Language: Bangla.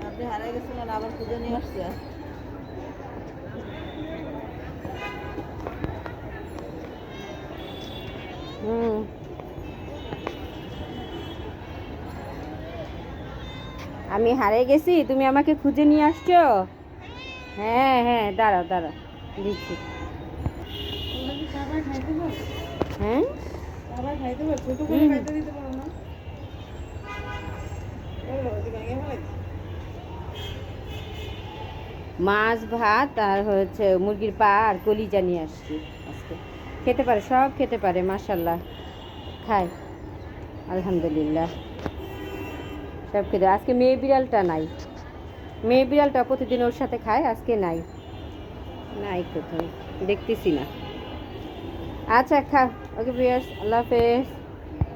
আপনি হারিয়ে গেছিলেন, আবার খুঁজে নিয়ে আসছে। আমি হারিয়ে গেছি, তুমি আমাকে খুঁজে নিয়ে আসছো। হ্যাঁ হ্যাঁ, দাঁড়াও দাঁড়াও, দিচ্ছি। হ্যাঁ, মাছ ভাত আর হচ্ছে মুরগির পা আর কলিজা নিয়ে আসছি আজকে। খেতে পারে, সব খেতে পারে, মাশাল্লাহ খায়, আলহামদুলিল্লাহ সব খেতে। আজকে মেয়ে বিড়ালটা নাই, মেয়ে বিড়ালটা প্রতিদিন ওর সাথে খায়, আজকে নাই, নাই কোথাও দেখতেছি না। আচ্ছা খা, ওকে ভিউয়ার্স, আল্লাহ হাফেজ।